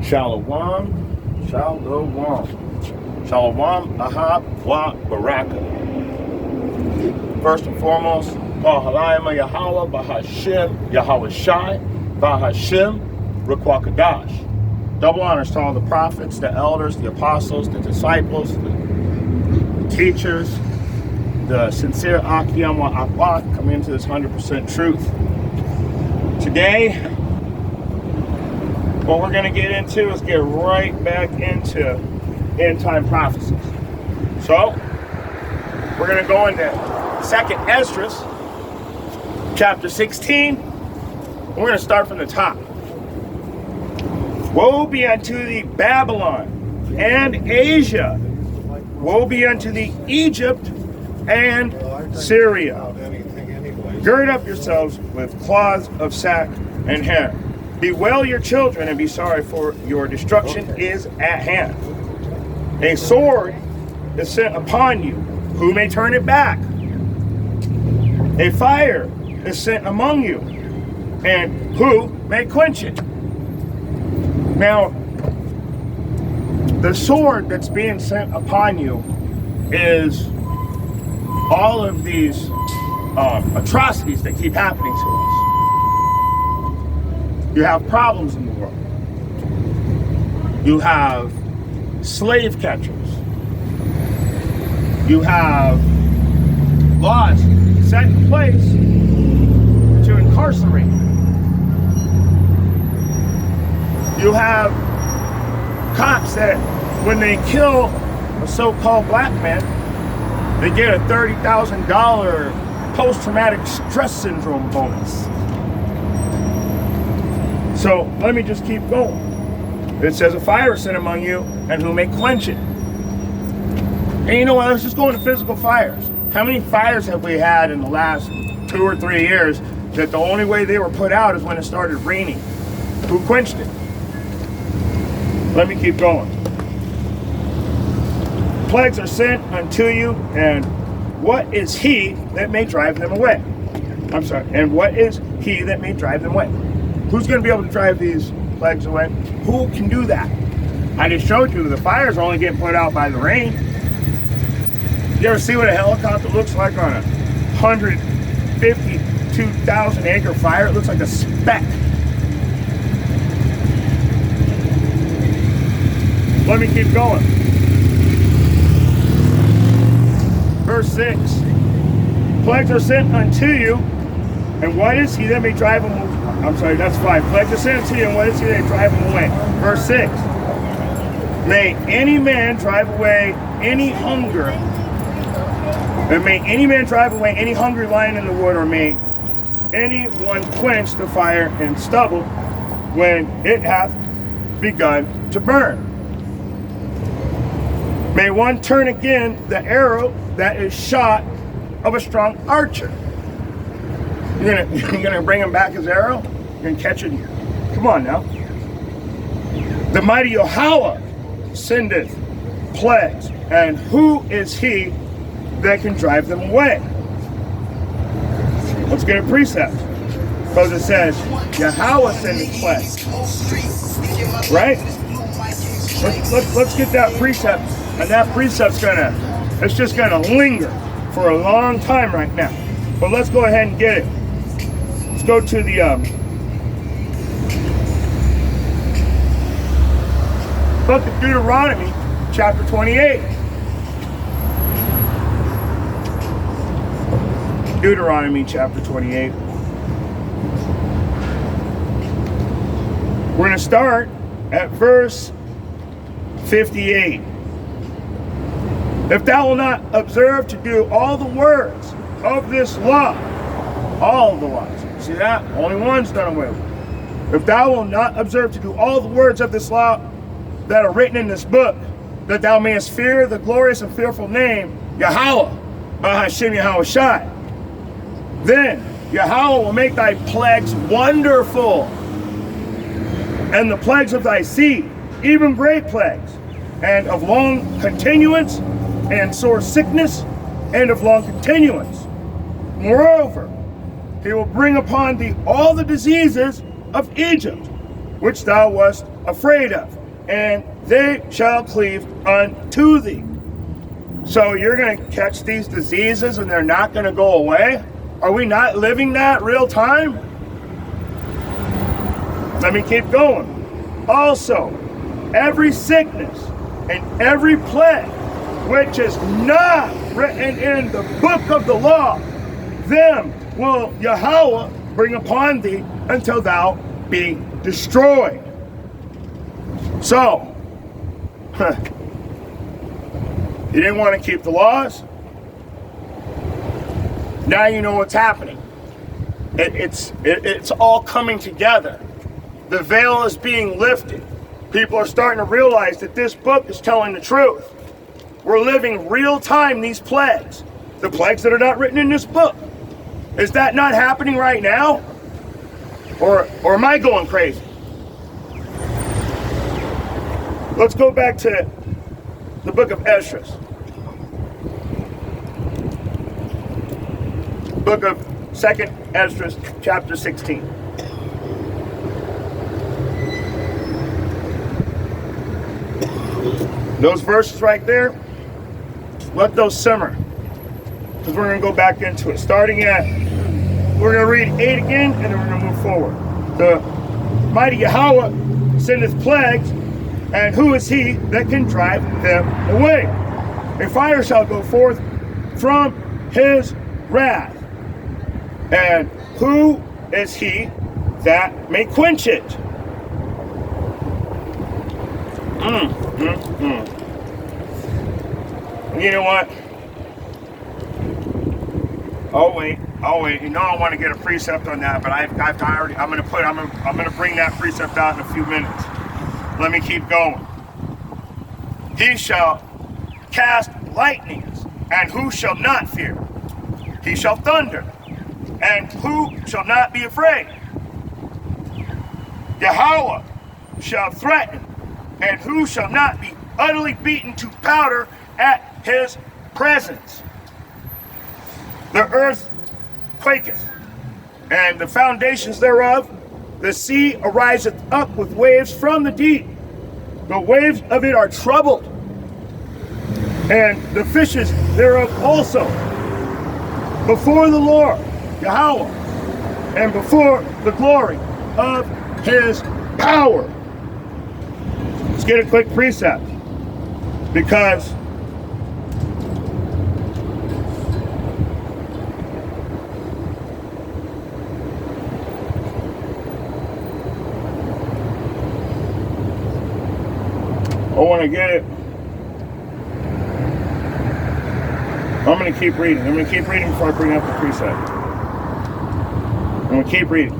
Shalom, shalom, shalom, ahab, wa baraka. First and foremost, Bahalayim Yahweh, Bahashem, Yahweh Shai, Bahashem, Rukwakadash. Double honors to all the prophets, the elders, the apostles, the disciples, the teachers, the sincere Akiyam wa Akwa coming into this 100% truth. Today, what we're going to get into is get right back into end-time prophecies. So, we're going to go into 2nd Esdras, chapter 16. We're going to start from the top. Woe be unto thee, Babylon and Asia. Woe be unto thee, Egypt and Syria. Gird up yourselves with cloths of sack and hair. Bewail your children and be sorry, for your destruction is at hand. A sword is sent upon you. Who may turn it back? A fire is sent among you, and who may quench it? Now, the sword that's being sent upon you is all of these atrocities that keep happening to us. You have problems in the world. You have slave catchers. You have laws set in place to incarcerate. You have cops that when they kill a so-called black man, they get a $30,000 post-traumatic stress syndrome bonus. So let me just keep going. It says a fire is sent among you, and who may quench it? And you know what, let's just go into physical fires. How many fires have we had in the last 2 or 3 years that the only way they were put out is when it started raining? Who quenched it? Let me keep going. Plagues are sent unto you, and what is he that may drive them away? And what is he that may drive them away? Who's going to be able to drive these plagues away? Who can do that? I just showed you the fires are only getting put out by the rain. You ever see what a helicopter looks like on a 152,000 acre fire? It looks like a speck. Let me keep going. Verse 6. Plagues are sent unto you, and what is he that may drive them away? That's 5. Plagues are sent unto you, and what is he that may drive them away? Verse 6. May any man drive away any hunger, and may any man drive away any hungry lion in the wood, or may anyone quench the fire and stubble when it hath begun to burn. May one turn again the arrow that is shot of a strong archer. You're gonna bring him back his arrow? You're gonna catch it here. Come on now. The mighty Yahweh sendeth plagues, and who is he that can drive them away? Let's get a precept. Because it says, Yahweh sendeth plagues. Right? Let's get that precept. And that precept's it's just gonna linger for a long time right now. But let's go ahead and get it. Let's go to the book of Deuteronomy, chapter 28. Deuteronomy, chapter 28. We're gonna start at verse 58. If thou wilt not observe to do all the words of this law, all of the laws, see that? Only one's done away with. If thou wilt not observe to do all the words of this law that are written in this book, that thou mayest fear the glorious and fearful name, Yahweh, Bahashem Yahweh Shai, then Yahweh will make thy plagues wonderful, and the plagues of thy seed, even great plagues, and of long continuance, and sore sickness, and of long continuance. Moreover, he will bring upon thee all the diseases of Egypt, which thou wast afraid of, and they shall cleave unto thee. So you're going to catch these diseases and they're not going to go away? Are we not living that real time? Let me keep going. Also, every sickness and every plague which is not written in the book of the law, them will Yahweh bring upon thee until thou be destroyed. So, you didn't want to keep the laws? Now you know what's happening. It's all coming together. The veil is being lifted. People are starting to realize that this book is telling the truth. We're living real time these plagues. The plagues that are not written in this book. Is that not happening right now? Or am I going crazy? Let's go back to the book of Esdras. Book of 2nd Esdras, chapter 16. Those verses right there, let those simmer. Because we're going to go back into it. Starting at, we're going to read 8 again, and then we're going to move forward. The mighty Yahweh sendeth plagues, and who is he that can drive them away? A fire shall go forth from his wrath. And who is he that may quench it? You know what? I'll wait. You know I want to get a precept on that, but I'm gonna bring that precept out in a few minutes. Let me keep going. He shall cast lightnings, and who shall not fear? He shall thunder, and who shall not be afraid? Yahweh shall threaten, and who shall not be utterly beaten to powder at his presence? The earth quaketh, and the foundations thereof, the sea ariseth up with waves from the deep. The waves of it are troubled, and the fishes thereof also, before the Lord, Yahweh, and before the glory of his power. Let's get a quick precept, because I want to get it. I'm going to keep reading. I'm going to keep reading before I bring up the precept. I'm going to keep reading.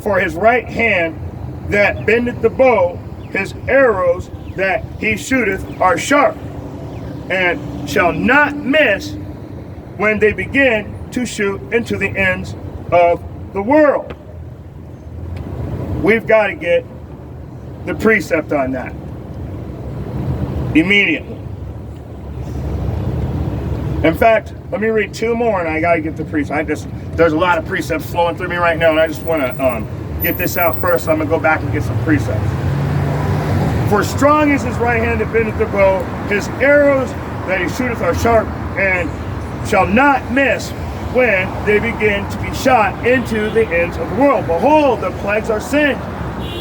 For his right hand that bendeth the bow, his arrows that he shooteth are sharp, and shall not miss when they begin to shoot into the ends of the world. We've got to get the precept on that immediately. In fact, let me read 2 more, and I got to get the precept. There's a lot of precepts flowing through me right now, and I just want to get this out first. So I'm going to go back and get some precepts. For strong is his right hand that bendeth the bow, his arrows that he shooteth are sharp, and shall not miss when they begin to be shot into the ends of the world. Behold, the plagues are sent,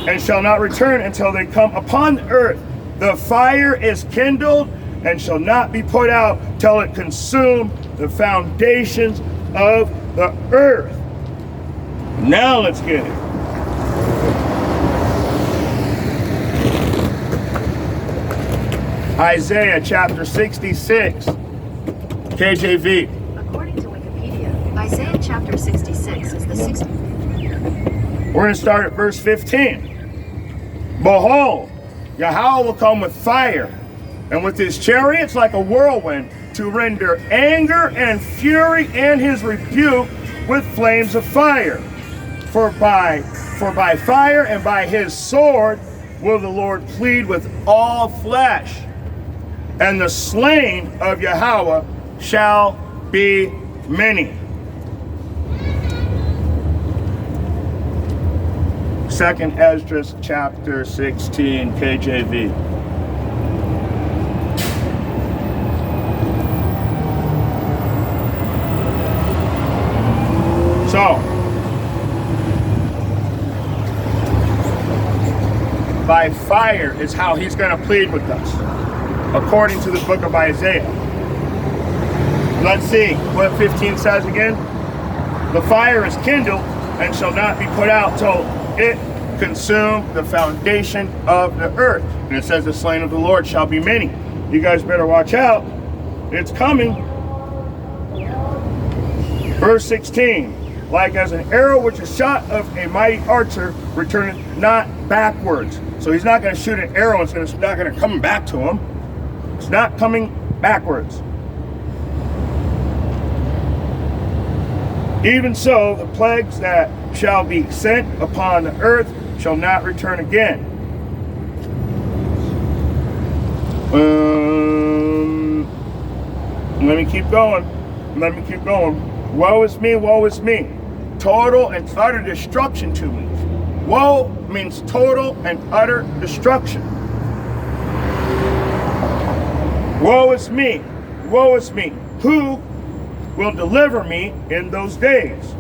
and shall not return until they come upon the earth. The fire is kindled, and shall not be put out till it consume the foundations of the earth. Now let's get it. Isaiah chapter 66, KJV. According to Wikipedia, Isaiah chapter 66 is the 60th. We're going to start at verse 15. Behold, Yahweh will come with fire, and with his chariots like a whirlwind, to render anger and fury and his rebuke with flames of fire. For by fire and by his sword will the Lord plead with all flesh, and the slain of Yahweh shall be many. 2nd Esdras chapter 16, KJV. So, by fire is how he's going to plead with us, according to the book of Isaiah. Let's see what 15 says again. The fire is kindled and shall not be put out till it consume the foundation of the earth. And it says the slain of the Lord shall be many. You guys better watch out. It's coming. Verse 16. Like as an arrow which is shot of a mighty archer returneth not backwards. So he's not going to shoot an arrow and it's not going to come back to him. It's not coming backwards. Even so, the plagues that shall be sent upon the earth shall not return again. Let me keep going. Woe is me, woe is me. Total and utter destruction to me. Woe means total and utter destruction. Woe is me, woe is me. Who will deliver me in those days?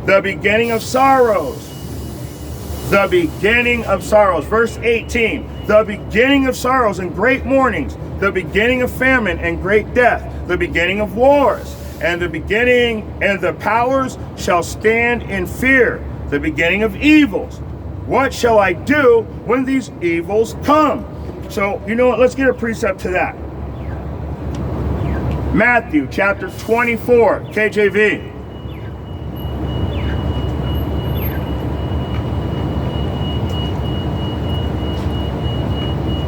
The beginning of sorrows. The beginning of sorrows. Verse 18. The beginning of sorrows and great mournings. The beginning of famine and great death. The beginning of wars. And the beginning and the powers shall stand in fear. The beginning of evils. What shall I do when these evils come? So, you know what? Let's get a precept to that. Matthew chapter 24, KJV.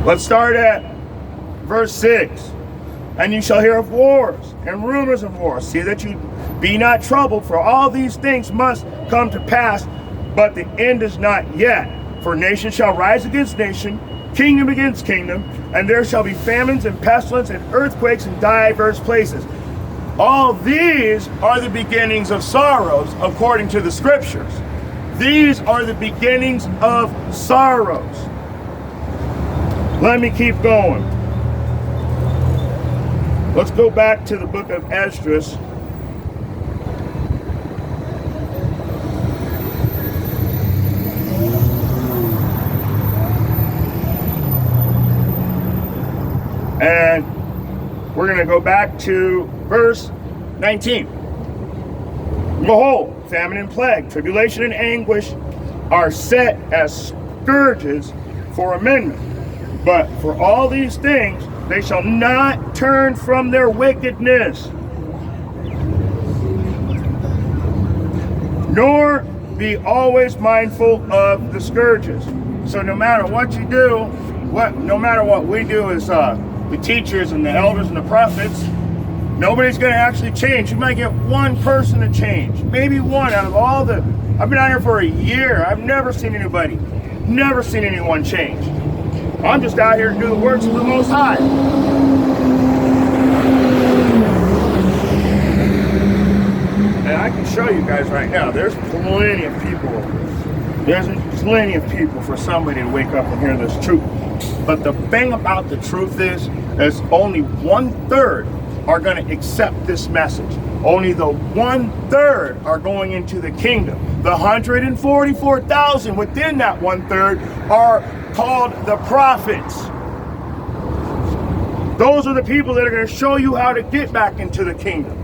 Let's start at verse 6. And you shall hear of wars and rumors of wars. See that you be not troubled, for all these things must come to pass, but the end is not yet. For nation shall rise against nation, kingdom against kingdom, and there shall be famines and pestilence and earthquakes in diverse places. All these are the beginnings of sorrows, according to the scriptures. These are the beginnings of sorrows. Let me keep going. Let's go back to the book of Esdras. And we're going to go back to verse 19. Behold, famine and plague, tribulation and anguish are set as scourges for amendment. But for all these things, they shall not turn from their wickedness, nor be always mindful of the scourges. So no matter what you do, no matter what we do as the teachers and the elders and the prophets, nobody's going to actually change. You might get one person to change, maybe one out of all the. I've been out here for a year. I've never seen anyone change. I'm just out here to do the works of the Most High. And I can show you guys right now, there's plenty of people. There's plenty of people for somebody to wake up and hear this truth. But the thing about the truth is only 1/3 are going to accept this message. Only the 1/3 are going into the kingdom. The 144,000 within that 1/3 are called the prophets. Those are the people that are going to show you how to get back into the kingdom.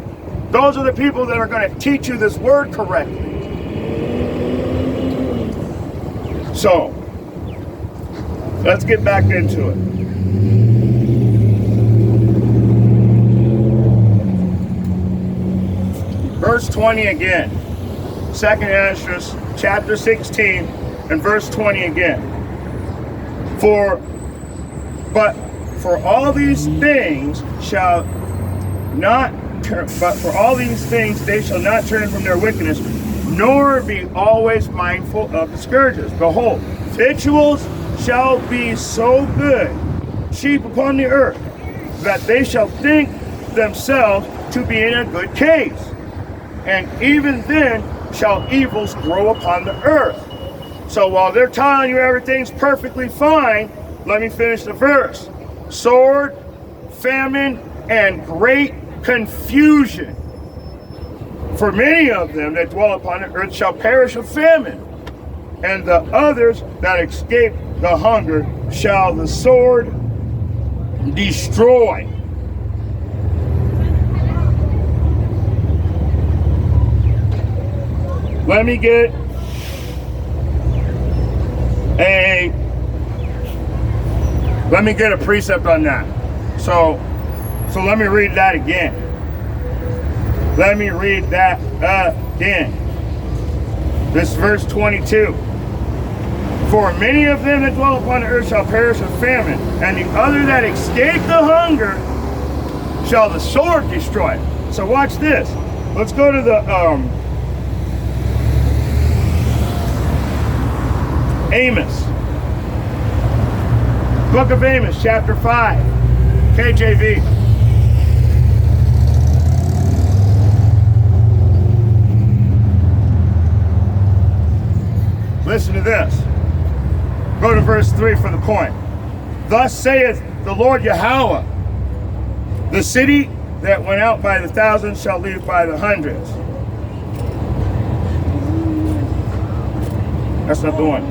Those are the people that are going to teach you this word correctly. So, let's get back into it. Verse 20 again. 2nd Esdras chapter 16 and verse 20 again. But for all these things they shall not turn from their wickedness, nor be always mindful of the scourges. Behold, victuals shall be so good, cheap upon the earth, that they shall think themselves to be in a good case. And even then shall evils grow upon the earth. So while they're telling you everything's perfectly fine, let me finish the verse. Sword, famine, and great confusion. For many of them that dwell upon the earth shall perish of famine, and the others that escape the hunger shall the sword destroy. Let me get a precept on that. So let me read that again. Let me read that again. This is verse 22. For many of them that dwell upon the earth shall perish of famine, and the other that escape the hunger shall the sword destroy. So watch this. Let's go to the Amos. Book of Amos, chapter 5, KJV. Listen to this. Go to verse 3 for the point. Thus saith the Lord Yahweh, the city that went out by the thousands shall leave by the hundreds. That's not the one.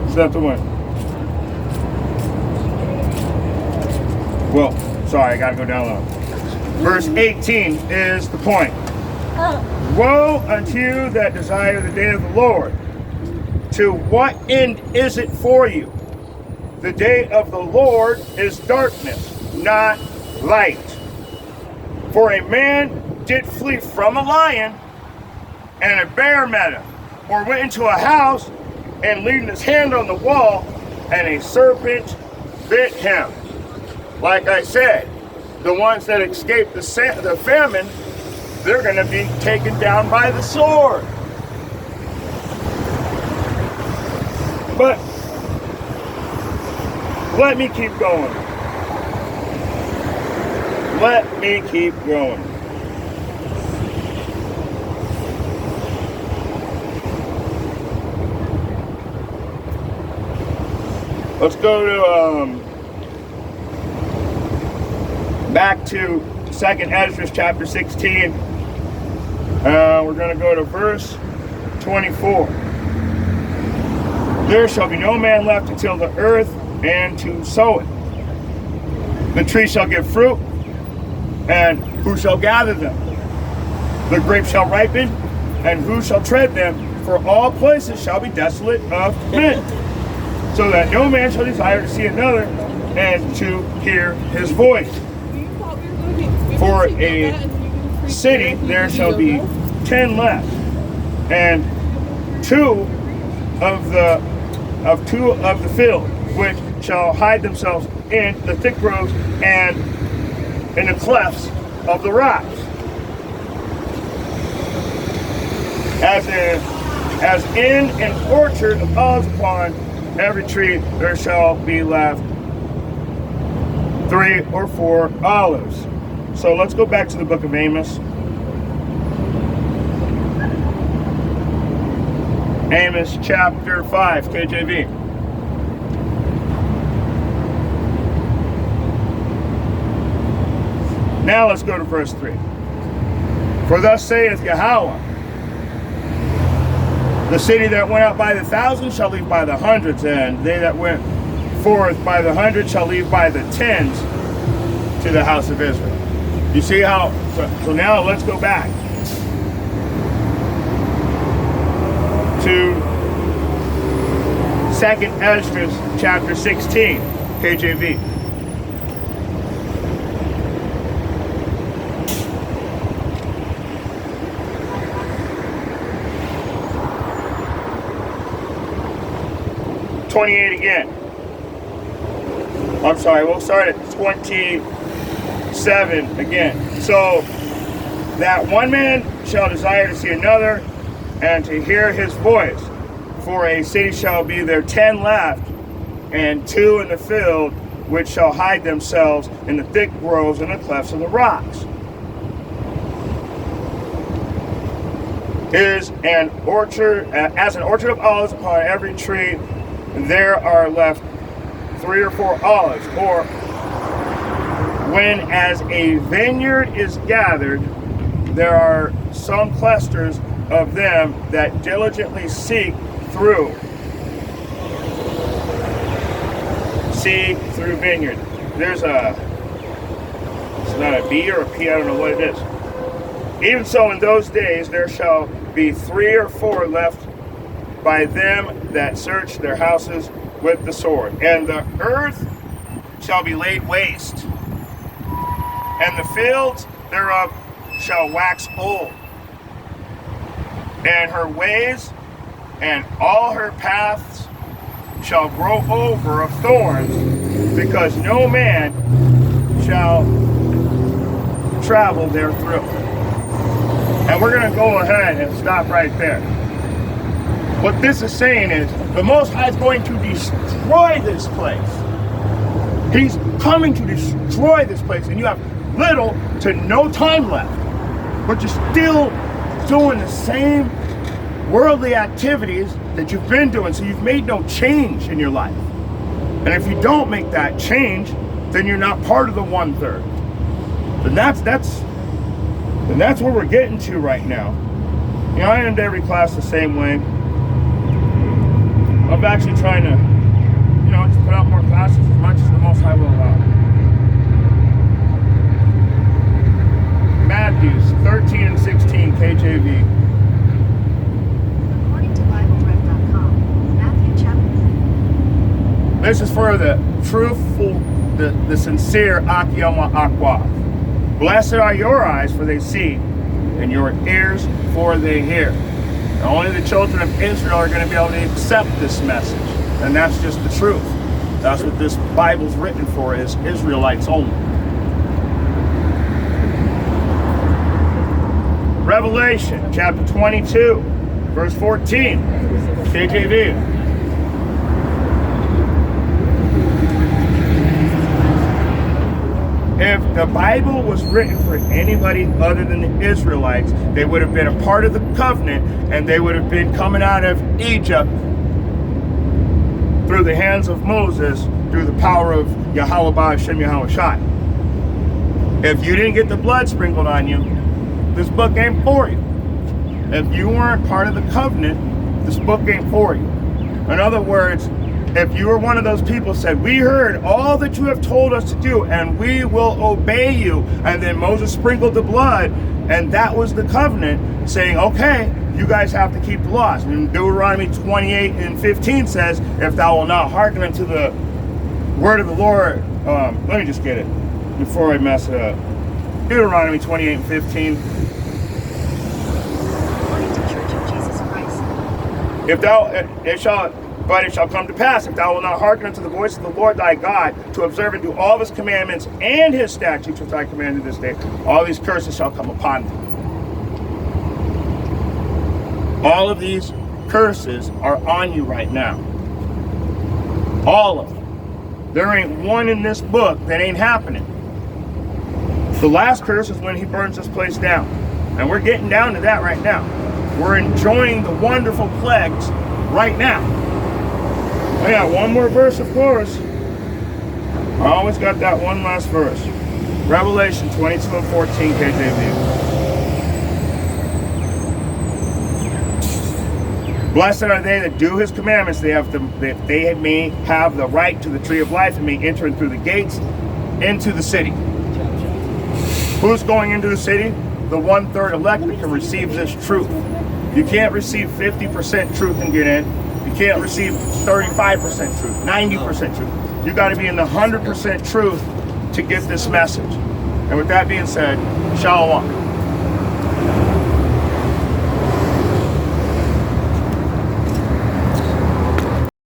That's not the one. Well, sorry, I gotta go down low. Verse 18 is the point. Woe unto you that desire the day of the Lord. To what end is it for you? The day of the Lord is darkness, not light. For a man did flee from a lion, and a bear met him, or went into a house, and leaning his hand on the wall, and a serpent bit him. Like I said, the ones that escape the famine, they're going to be taken down by the sword. But let me keep going. Let me keep going. Let's go to back to 2nd Esdras chapter 16. We're going to go to verse 24. There shall be no man left to till the earth and to sow it. The tree shall give fruit, and who shall gather them? The grapes shall ripen, and who shall tread them? For all places shall be desolate of men, so that no man shall desire to see another and to hear his voice. For a city there shall be 10 left, and two of the field, which shall hide themselves in the thick groves and in the clefts of the rocks. As in an orchard of olives, upon every tree there shall be left 3 or 4 olives. So let's go back to the book of Amos. Amos chapter 5, KJV. Now let's go to verse 3. For thus saith Yahweh, the city that went out by the thousands shall leave by the hundreds, and they that went forth by the hundreds shall leave by the tens to the house of Israel. You see how, so now let's go back to 2nd Esdras chapter 16, KJV. '28 again. I'm sorry, we'll start at 27 again. So that one man shall desire to see another and to hear his voice. For a city shall be there 10 left, and 2 in the field, which shall hide themselves in the thick groves and the clefts of the rocks. is an orchard, as an orchard of olives upon every tree, there are left 3 or 4 olives. Or when as a vineyard is gathered, there are some clusters of them that diligently seek through vineyard. There's it's not a B or a P, I don't know what it is. Even so, in those days there shall be 3 or 4 left by them that search their houses with the sword. And the earth shall be laid waste, and the fields thereof shall wax old, and her ways and all her paths shall grow over of thorns, because no man shall travel therethrough. And we're going to go ahead and stop right there. What this is saying is the Most High is going to destroy this place. He's coming to destroy this place, and you have little to no time left, but you're still doing the same worldly activities that you've been doing, so you've made no change in your life. And if you don't make that change, then you're not part of the 1/3. And that's where we're getting to right now. You know, I end every class the same way. I'm actually trying to, you know, just put out more classes as much as the Most High will allow. Matthew 13 and 16 KJV. According to BibleRef.com, Matthew chapter. This is for the truthful, the sincere Akiyama Akwa. Blessed are your eyes, for they see, and your ears, for they hear. And only the children of Israel are going to be able to accept this message. And that's just the truth. That's what this Bible's written for, is Israelites only. Revelation chapter 22, verse 14, KJV. If the Bible was written for anybody other than the Israelites, they would have been a part of the covenant, and they would have been coming out of Egypt through the hands of Moses, through the power of Yahweh Ba'ashem Yahweh Shai. If you didn't get the blood sprinkled on you, this book ain't for you. If you weren't part of the covenant, this book ain't for you. In other words, if you were one of those people who said, we heard all that you have told us to do, and we will obey you, and then Moses sprinkled the blood, and that was the covenant, saying, okay, you guys have to keep the laws. And Deuteronomy 28 and 15 says, if thou wilt not hearken unto the word of the Lord, let me just get it before I mess it up. Deuteronomy 28 and 15. According to Church of Jesus Christ. If thou, But it shall come to pass, if thou wilt not hearken unto the voice of the Lord thy God, to observe and do all of his commandments and his statutes which I commanded this day, all these curses shall come upon thee. All of these curses are on you right now. All of them. There ain't one in this book that ain't happening. The last curse is when he burns this place down. And we're getting down to that right now. We're enjoying the wonderful plagues right now. I got one more verse, of course. I always got that one last verse. Revelation 22 and 14 KJV. Blessed are they that do his commandments. They may have the right to the tree of life and may enter in through the gates into the city. Who's going into the city? The 1/3 elect that can receive this truth. You can't receive 50% truth and get in. You can't receive 35% truth, 90% truth. You got to be in the 100% truth to get this message. And with that being said, shalom.